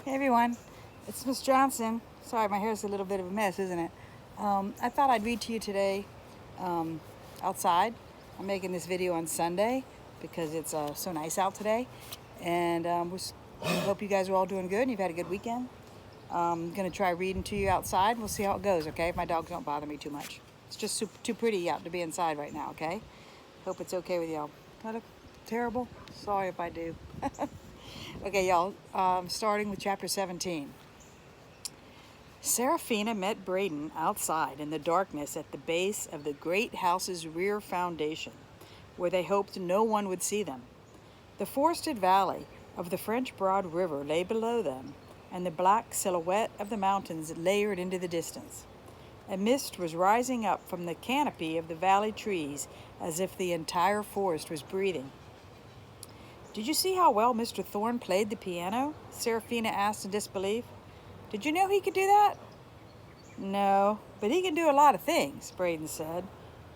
Hey everyone, it's Miss Johnson. Sorry, my hair's a little bit of a mess, isn't it? I thought I'd read to you today outside. I'm making this video on Sunday because it's so nice out today. And I hope you guys are all doing good and you've had a good weekend. I'm going to try reading to you outside. We'll see how it goes, okay? If my dogs don't bother me too much. It's just too pretty out to be inside right now, okay? Hope it's okay with y'all. That look terrible? Sorry if I do. Okay, y'all, starting with chapter 17. Serafina met Braden outside in the darkness at the base of the great house's rear foundation, where they hoped no one would see them. The forested valley of the French Broad River lay below them, and the black silhouette of the mountains layered into the distance. A mist was rising up from the canopy of the valley trees as if the entire forest was breathing. "Did you see how well Mr. Thorne played the piano?" Serafina asked in disbelief. "Did you know he could do that?" "No, but he can do a lot of things," Braden said,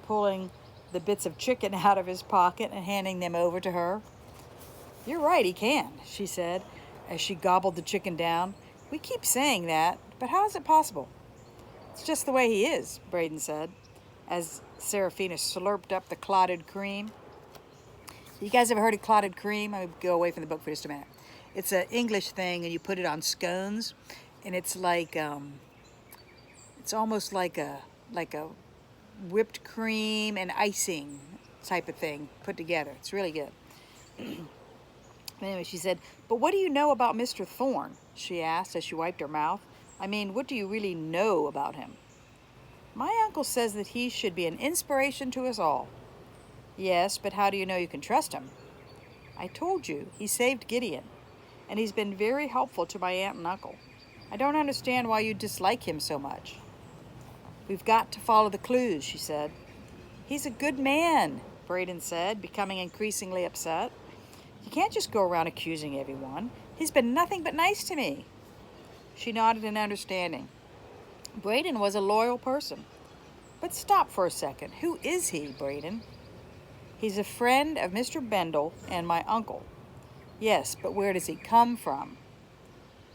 pulling the bits of chicken out of his pocket and handing them over to her. "You're right, he can," she said as she gobbled the chicken down. "We keep saying that, but how is it possible?" "It's just the way he is," Braden said, as Serafina slurped up the clotted cream. You guys ever heard of clotted cream? I'm going to go away from the book for just a minute. It's an English thing, and you put it on scones, and it's like, it's almost like a whipped cream and icing type of thing put together. It's really good. Anyway, she said, "But what do you know about Mr. Thorne?" she asked as she wiped her mouth. "I mean, what do you really know about him?" "My uncle says that he should be an inspiration to us all." "Yes, but how do you know you can trust him?" "I told you, he saved Gideon, and he's been very helpful to my aunt and uncle. I don't understand why you dislike him so much." "We've got to follow the clues," she said. "He's a good man," Braden said, becoming increasingly upset. "You can't just go around accusing everyone. He's been nothing but nice to me." She nodded in understanding. Braden was a loyal person. "But stop for a second. Who is he, Braden?" "He's a friend of Mr. Bendel and my uncle." "Yes, but where does he come from?"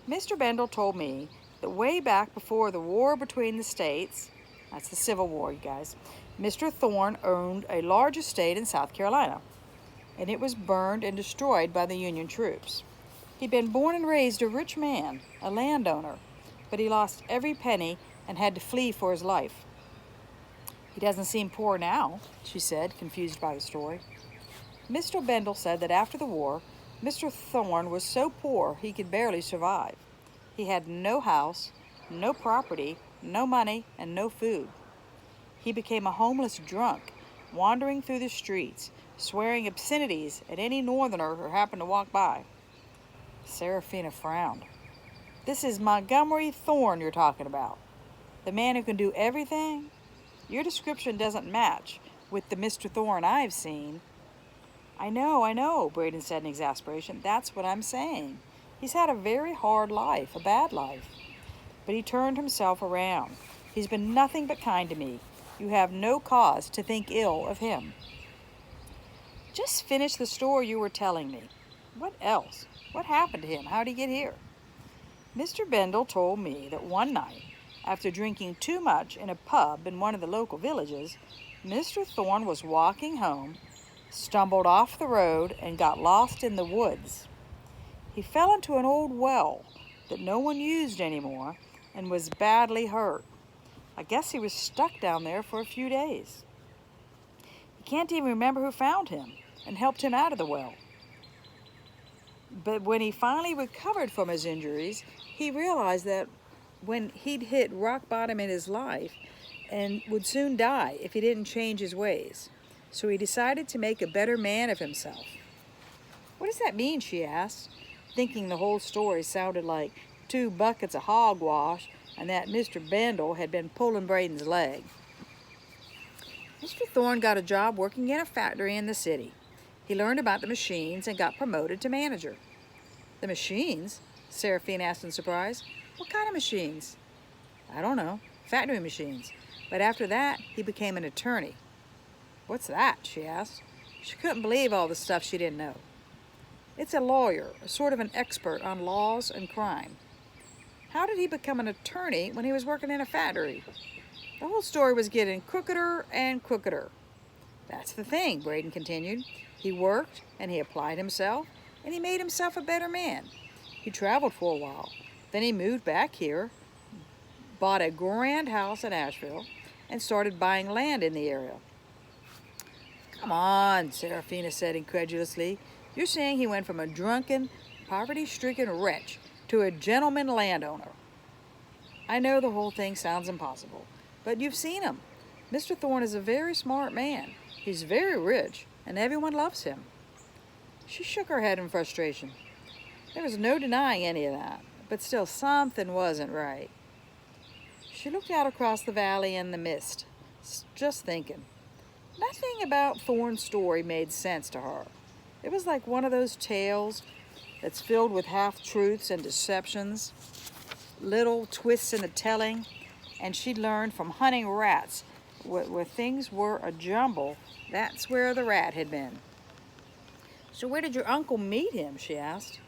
"Mr. Bendel told me that way back before the war between the states," that's the Civil War, you guys, "Mr. Thorne owned a large estate in South Carolina, and it was burned and destroyed by the Union troops. He'd been born and raised a rich man, a landowner, but he lost every penny and had to flee for his life." "He doesn't seem poor now," she said, confused by the story. "Mr. Bendel said that after the war, Mr. Thorne was so poor he could barely survive. He had no house, no property, no money, and no food. He became a homeless drunk, wandering through the streets, swearing obscenities at any northerner who happened to walk by." Serafina frowned. "This is Montgomery Thorne you're talking about? The man who can do everything? Your description doesn't match with the Mr. Thorne I've seen." I know, Braden said in exasperation. "That's what I'm saying. He's had a very hard life, a bad life. But he turned himself around. He's been nothing but kind to me. You have no cause to think ill of him." "Just finish the story you were telling me. What else? What happened to him? How'd he get here?" "Mr. Bendel told me that one night, after drinking too much in a pub in one of the local villages, Mr. Thorne was walking home, stumbled off the road, and got lost in the woods. He fell into an old well that no one used anymore and was badly hurt. I guess he was stuck down there for a few days. He can't even remember who found him and helped him out of the well. But when he finally recovered from his injuries, he realized that when he'd hit rock bottom in his life and would soon die if he didn't change his ways. So he decided to make a better man of himself." "What does that mean?" she asked, thinking the whole story sounded like 2 buckets of hogwash and that Mr. Bendel had been pulling Braden's leg. "Mr. Thorne got a job working in a factory in the city. He learned about the machines and got promoted to manager." "The machines?" Serafina asked in surprise. "What kind of machines?" "I don't know. Factory machines. But after that, he became an attorney." "What's that?" she asked. She couldn't believe all the stuff she didn't know. "It's a lawyer, a sort of an expert on laws and crime. How did he become an attorney when he was working in a factory? The whole story was getting crookeder and crookeder. That's the thing, Braden continued. He worked, and he applied himself, and he made himself a better man. He traveled for a while. Then he moved back here, bought a grand house in Asheville, and started buying land in the area. Come on, Serafina said incredulously. You're saying he went from a drunken, poverty-stricken wretch to a gentleman landowner. I know the whole thing sounds impossible, but you've seen him. Mr. Thorne is a very smart man. He's very rich, and everyone loves him. She shook her head in frustration. There was no denying any of that, but still something wasn't right. She looked out across the valley in the mist, just thinking. Nothing about Thorne's story made sense to her. It was like one of those tales that's filled with half-truths and deceptions, little twists in the telling, and she'd learned from hunting rats where things were a jumble. That's where the rat had been. So where did your uncle meet him? She asked.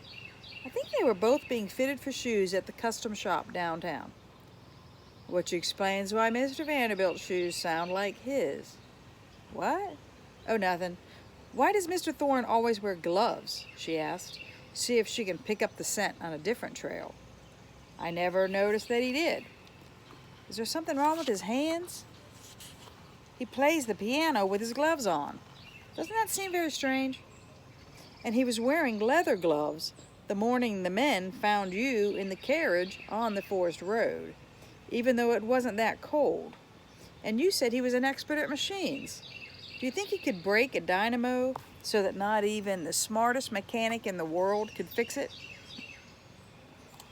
I think they were both being fitted for shoes at the custom shop downtown. Which explains why Mr. Vanderbilt's shoes sound like his. What? Oh, nothing. Why does Mr. Thorne always wear gloves? She asked. See if she can pick up the scent on a different trail. I never noticed that he did. Is there something wrong with his hands? He plays the piano with his gloves on. Doesn't that seem very strange? And he was wearing leather gloves the morning the men found you in the carriage on the forest road, even though it wasn't that cold. And you said he was an expert at machines. Do you think he could break a dynamo so that not even the smartest mechanic in the world could fix it?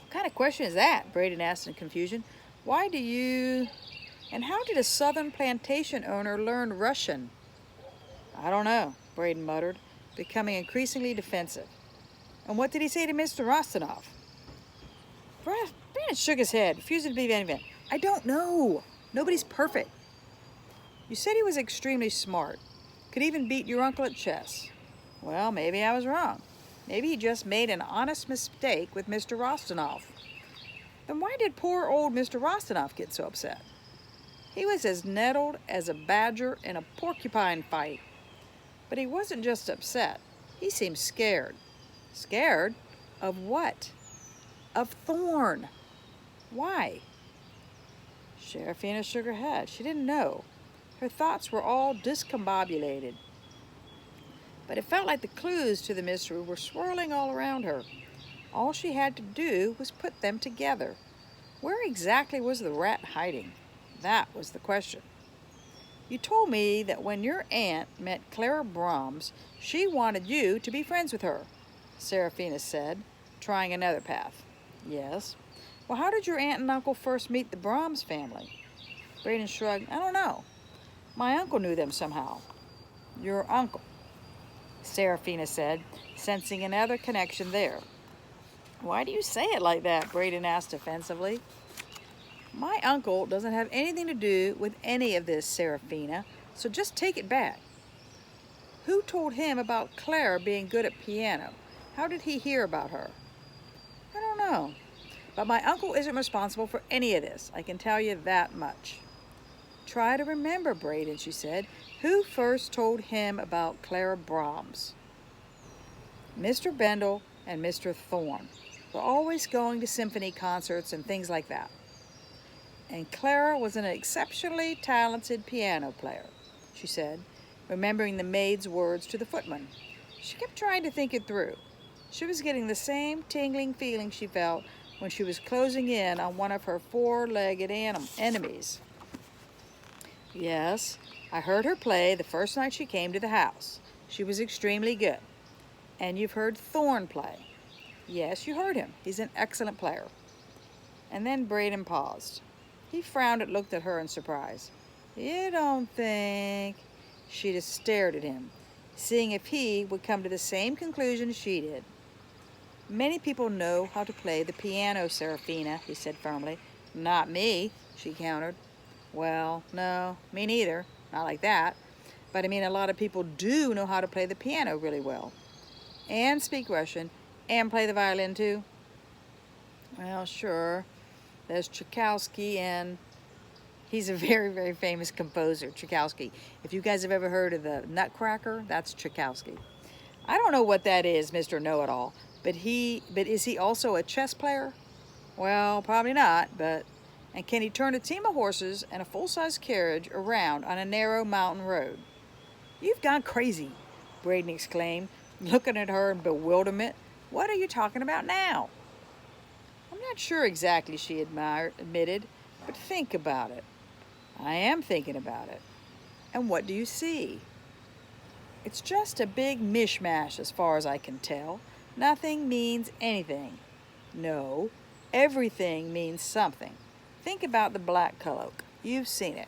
What kind of question is that? Braden asked in confusion. Why do you... And how did a southern plantation owner learn Russian? I don't know, Braden muttered, becoming increasingly defensive. And what did he say to Mr. Rostanoff? Braden shook his head, refusing to believe anything. I don't know. Nobody's perfect. You said he was extremely smart. Could even beat your uncle at chess. Well, maybe I was wrong. Maybe he just made an honest mistake with Mr. Rostanoff. Then why did poor old Mr. Rostanoff get so upset? He was as nettled as a badger in a porcupine fight. But he wasn't just upset. He seemed scared. Scared? Of what? Of Thorne. Why? Serafina shook her head. She didn't know. Her thoughts were all discombobulated. But it felt like the clues to the mystery were swirling all around her. All she had to do was put them together. Where exactly was the rat hiding? That was the question. You told me that when your aunt met Clara Brahms, she wanted you to be friends with her, Serafina said, trying another path. Yes. Well, how did your aunt and uncle first meet the Brahms family? Braden shrugged. I don't know. My uncle knew them somehow. Your uncle, Serafina said, sensing another connection there. Why do you say it like that? Braden asked offensively. My uncle doesn't have anything to do with any of this, Serafina, so just take it back. Who told him about Clara being good at piano? How did he hear about her? I don't know. But my uncle isn't responsible for any of this. I can tell you that much. Try to remember, Braden, she said. Who first told him about Clara Brahms? Mr. Bendel and Mr. Thorne were always going to symphony concerts and things like that. And Clara was an exceptionally talented piano player, she said, remembering the maid's words to the footman. She kept trying to think it through. She was getting the same tingling feeling she felt when she was closing in on one of her four-legged enemies. Yes, I heard her play the first night she came to the house. She was extremely good. And you've heard Thorne play. Yes, you heard him. He's an excellent player. And then Braden paused. He frowned and looked at her in surprise. You don't think... She just stared at him, seeing if he would come to the same conclusion she did. Many people know how to play the piano, Serafina, he said firmly. Not me, she countered. Well, no, me neither. Not like that. But I mean, a lot of people do know how to play the piano really well. And speak Russian. And play the violin too. Well, sure. There's Tchaikovsky, and he's a very, very famous composer, Tchaikovsky. If you guys have ever heard of the Nutcracker, that's Tchaikovsky. I don't know what that is, Mr. Know-It-All, but is he also a chess player? Well, probably not, and can he turn a team of horses and a full-size carriage around on a narrow mountain road? You've gone crazy, Braden exclaimed, looking at her in bewilderment. What are you talking about now? I'm not sure exactly, she admitted, but think about it. I am thinking about it. And what do you see? It's just a big mishmash as far as I can tell. Nothing means anything. No, everything means something. Think about the black cloak. You've seen it.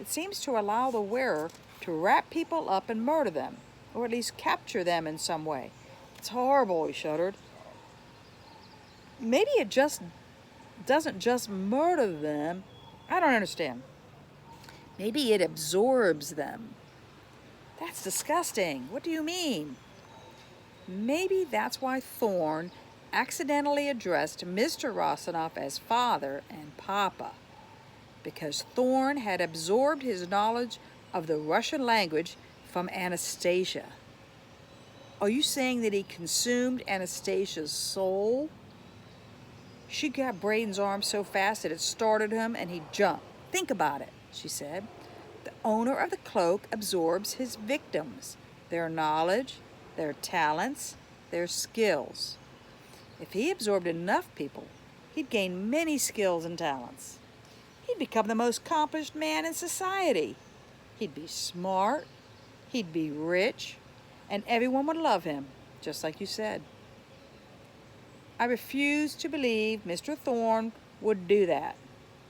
It seems to allow the wearer to wrap people up and murder them, or at least capture them in some way. It's horrible, he shuddered. Maybe it doesn't just murder them. I don't understand. Maybe it absorbs them. That's disgusting. What do you mean? Maybe that's why Thorn accidentally addressed Mr. Rossinoff as Father and Papa, because Thorn had absorbed his knowledge of the Russian language from Anastasia. Are you saying that he consumed Anastasia's soul? She grabbed Braden's arm so fast that it startled him and he jumped. Think about it, she said. The owner of the cloak absorbs his victims, their knowledge, their talents, their skills. If he absorbed enough people, he'd gain many skills and talents. He'd become the most accomplished man in society. He'd be smart, he'd be rich, and everyone would love him, just like you said. I refuse to believe Mr. Thorn would do that,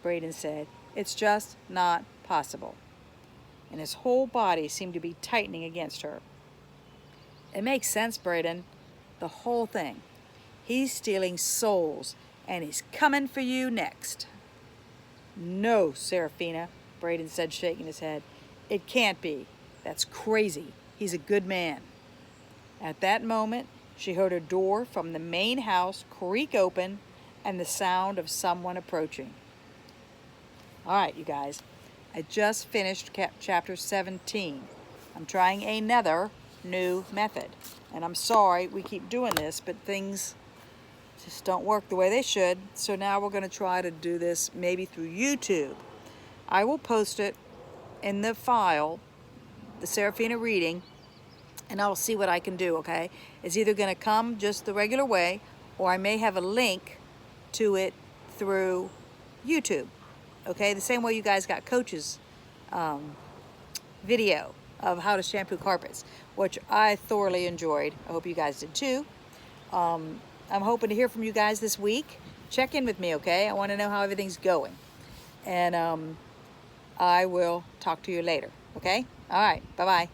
Braden said. It's just not possible. And his whole body seemed to be tightening against her. It makes sense, Braden. The whole thing. He's stealing souls, and he's coming for you next. No, Serafina, Braden said, shaking his head. It can't be. That's crazy. He's a good man. At that moment, she heard a door from the main house creak open and the sound of someone approaching. All right, you guys. I just finished chapter 17. I'm trying another new method. And I'm sorry we keep doing this, but things just don't work the way they should. So now we're going to try to do this maybe through YouTube. I will post it in the file, the Serafina reading, and I'll see what I can do, okay? It's either going to come just the regular way, or I may have a link to it through YouTube, okay? The same way you guys got Coach's video of how to shampoo carpets, which I thoroughly enjoyed. I hope you guys did too. I'm hoping to hear from you guys this week. Check in with me, okay? I want to know how everything's going. And I will talk to you later, okay? All right, bye-bye.